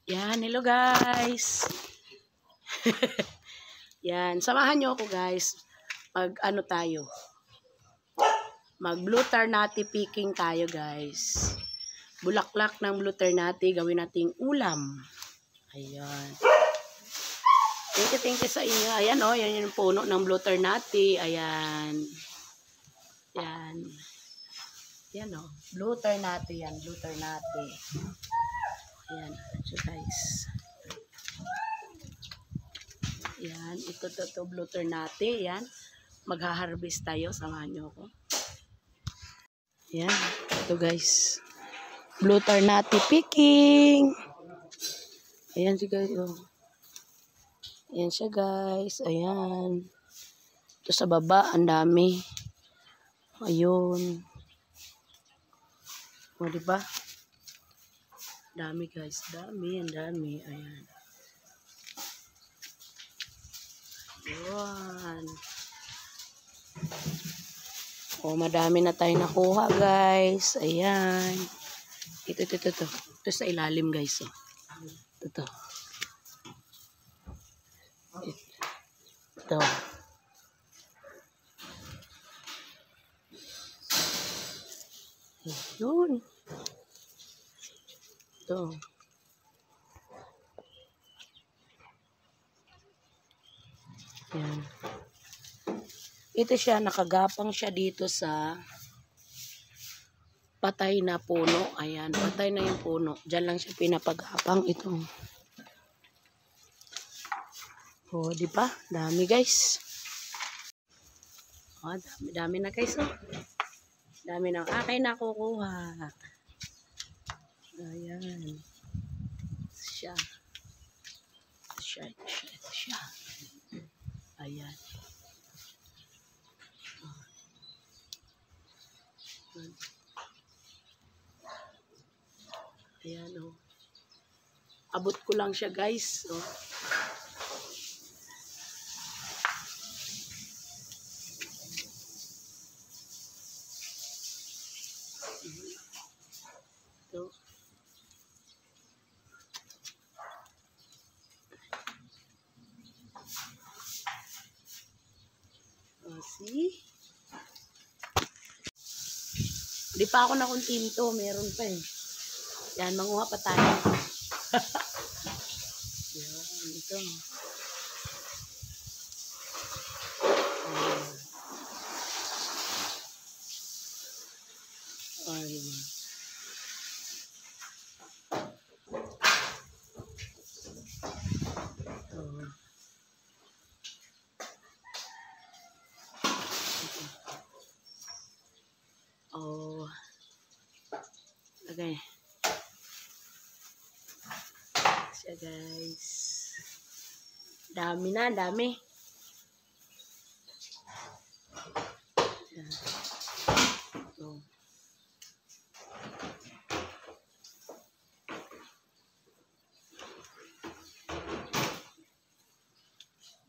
Yan, hello guys. Yan, samahan nyo ako guys. Mag-ano tayo. Mag-blue ternate picking tayo guys. Bulaklak ng blue ternate, gawin nating ulam. Ayan. Thank you sa inyo. Ayan o, yan yung puno ng blue ternate. Ayan. Yan. Yan o, blue ternate yan, blue ternate. Ayan, so guys. Yan, ito blue ternate. Yan, magha-harvest tayo. Samahan nyo ako. Yan, ito guys. Blue ternate picking. Ayan siya guys. Oh. Ayan siya guys. Ayan. Ito sa baba, ang dami. Ayun. O, diba? Dami guys. Dami, ang dami. Ayan. Ayan. O, madami na tayo nakuha guys. Ayan. Ito. Ito sa ilalim guys. Oh. Ito. Ito. Yun. Ito. Yan. Ito siya, nakagapang siya dito sa patay na puno. Ayan, patay na yung puno. Diyan lang siya pinapagapang ito. Oh, di ba? Dami guys. Oh, dami na guys. Oh. Dami na akin nakukuha. Ayan. Siya. Ayan. Ayan oh. Abot ko lang siya guys. Oh. Ito. Oh, see? Di pa ako nakuntinto. Meron pa eh. Yan, manguha pa tayo. Yan, ito. Ayan. Oh. Okay. Siya guys. Dami na, dami. Oh.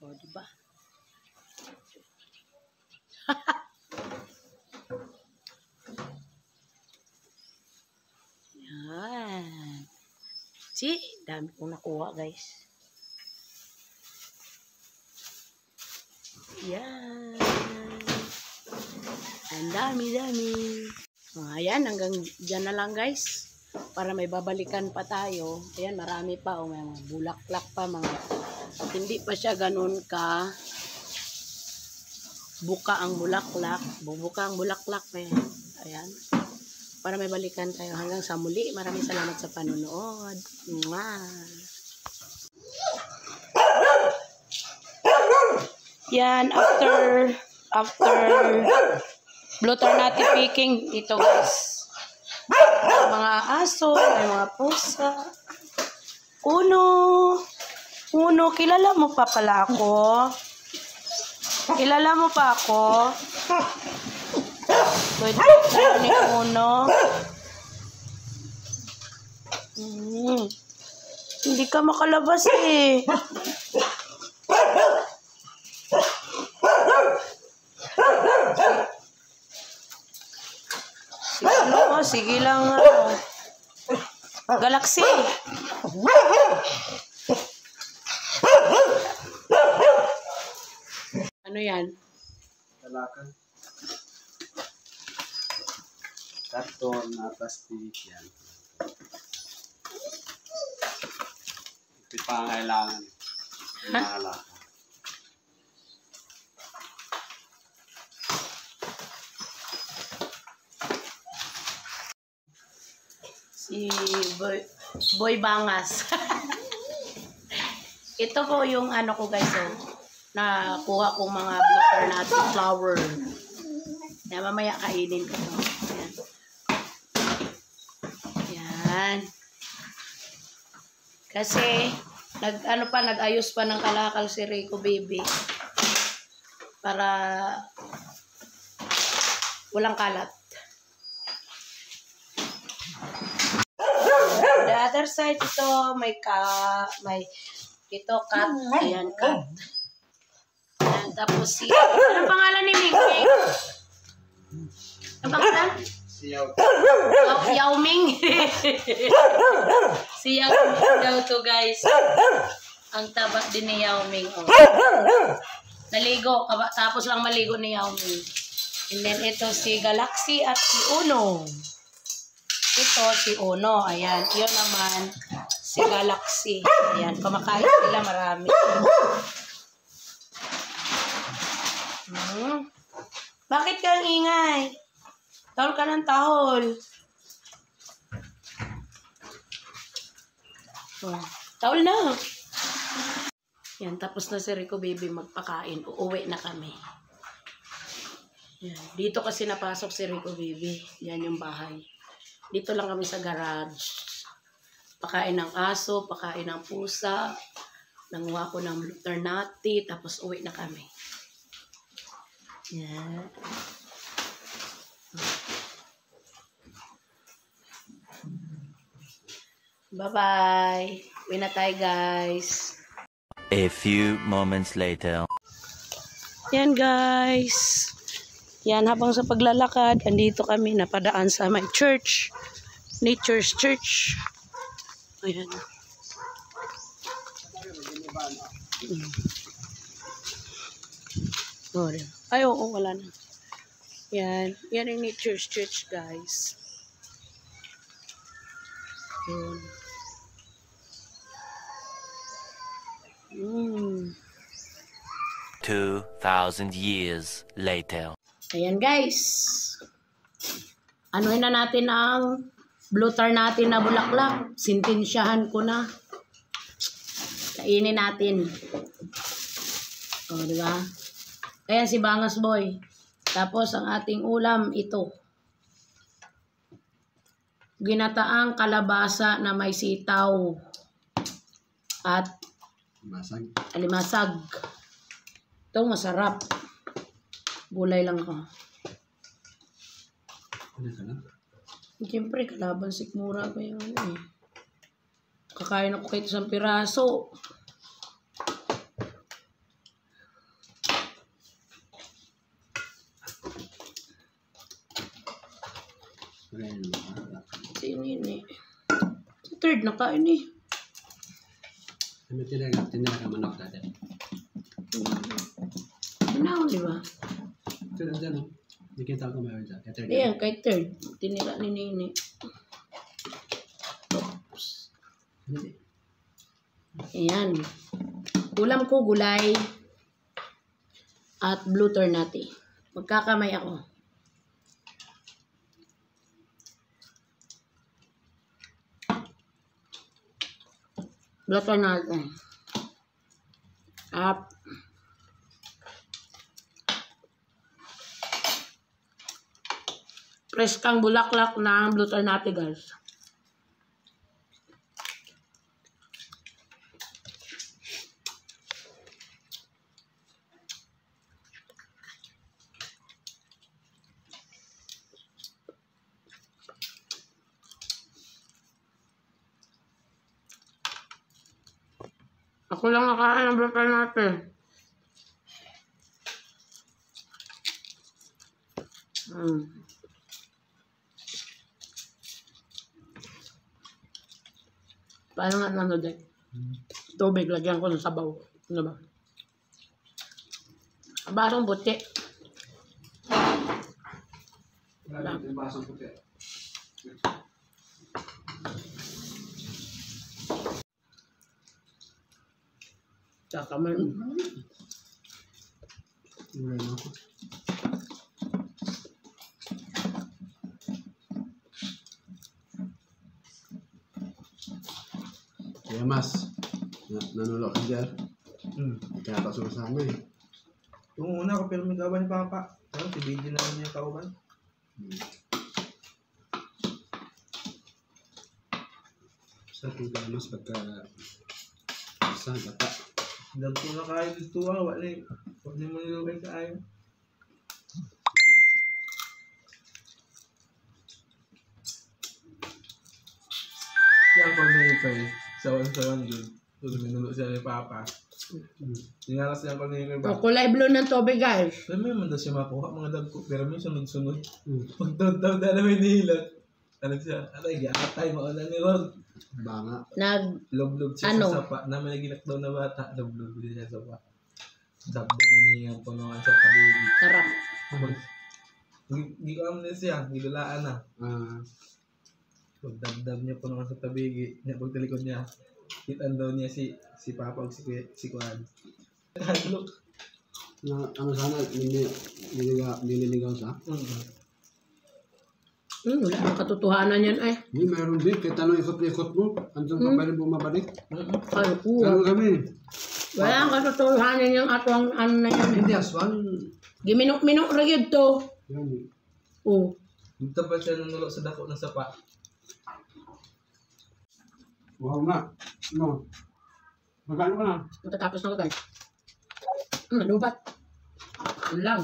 Oh, diba? Yan. See? Dami kong nakuha, guys. Yan. Ang dami. Ayan, hanggang dyan na lang, guys. Para may babalikan pa tayo. Ayan, marami pa. O, may mga bulaklak pa, hindi pa siya ganun ka buka ang bulaklak. Bubuka ang bulaklak pa yan. Ayan. Para may balikan tayo hanggang sa muli. Maraming salamat sa panonood. Yan, after blue ternate picking, ito guys. May mga aso, may mga pusa. Uno, kilala mo pa pala ako? Kilala mo pa ako? Pwede ni Uno. Hindi ka makalabas eh. Sige lang. Galaxy. Ano yan? Talakan. Karton na plastic yan. Ito pangailangan. Mahalaka. Si Boy Bangas. Ito po yung ano ko guys, oh. Nakuha kong mga butternut flower. Yan, mamaya kainin ko to. Yan. Yan. Kasi, nag-ayos pa ng kalakal si Rico Baby. Para walang kalat. The other side, ito, may ito, cat. Ayan, cat. Ayan, tapos si, anong pangalan ni Ming? Anong pangalan? Si Yao. Yao Ming. Si Yao Ming daw to guys. Ang taba din ni Yao Ming. Oh. Naligo, tapos lang maligo ni Yao Ming. And then ito si Galaxy at si Uno. Ito si Uno. Ayan, yun naman si Galaxy. Ayan, kumakain sila marami. Bakit kang ingay? Tahol ka ng tahol. Oh, tahol na. Yan, tapos na si Rico Baby magpakain. Uuwi na kami. Yan, dito kasi napasok si Rico Baby. Yan yung bahay. Dito lang kami sa garage. Pakain ng aso, pakain ng pusa. Nanguha ko ng butternut, tapos uwi na kami. Yan. Bye-bye. Uwi na tayo, guys. A few moments later. Yan, guys. Yan, habang sa paglalakad, andito kami napadaan sa my church. Nature's Church. Ayan. Ay, oo, wala na. Yan. Yan yung Nature's Church, guys. Yun. 2,000 years later. Ayan, guys. Anuhin na natin ang blutar natin na bulaklak. Sintensyahan ko na. Kainin natin. O, diba? Ayan si Bangas Boy. Tapos ang ating ulam, ito. Ginataang kalabasa na may sitaw. At alimasag. Ito masarap. Gulay lang ako. Siyempre, kalaban sikmura ko yung ano eh. Kakain ako kahit isang piraso. Sinin eh. Sa third na kain eh. Ano tinaga manok natin? Ano, di ba? Ito na dyan, no? Nakita ko mayroon dyan. Ayan, kay third. Tinira ni Nini. Oops. Ayan. Ulam ko, gulay. At blue turnati. Magkakamay ako. Blue turnati. Up. Preskang bulaklak ng blue turnati, guys. Ako lang nakain ng blue turnati. Paano nga ano din? Tubig, lagyan ko ng sabaw. Ano ba? Barong buti. Wala yung basang puti. Tsaka man. Wala na ako. Kaya mas, nanulok ka dyan. Kaya pa sumasama eh. Yung una ko pero may kawan ni Papa. Ano, si Bidyo na rin yung kawan. Sa ating kaya mas pagka sa bata. Dag ko na kayo dito wala eh. Huwag na mo nilugay kayo. Yan ko na ito eh. Sawan-sawan yun. Tulad minulo siya ni Papa. Sinaras niya ko na yung Oh, kulay blue ng tubig, guys. Alam mo yung manda siya makuha mga dag ko. Pero may sunod-sunod. Pagtaw-taw na namin nihilat. Ano siya? Aray, atay mo na ni Ron. Banga. Log-log siya Ano? sa sapa. Namin naginak daw na bata. Log-log din siya sa sapa. Dabdo na niya po naman sa tabigi. Sarap. Hindi ko alam na siya. Gilulaan na. Pagdabdab niya po naman sa tabigi. Niya pagtalikod niya. Kitan daw niya si Papa o si Kuan. Tagalog. Na, ano sana, nililigaw sa? Wala ang katotohanan yan ay. Hindi, mayroon din. Kahit ano ikot-ikot mo, andun pa pa rin bumabalik. Ay, Ganun kami. wala ang katotohanan yung atwang ano na yan. Hindi, aswan. Giminok-minok ra gyud to. Yan eh. Oh. Dito pa siya nunulo sa dako ng sapa. Wow nga. No. Magkano ka na? Matatapos na ko, guys. Lubat. Yun lang.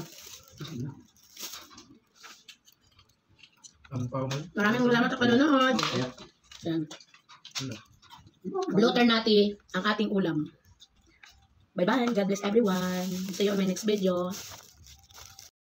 Ang pao man. Maraming salamat sa panonood. Yan. Blue ternati ang ating ulam. Bye-bye. God bless everyone. See you on my next video.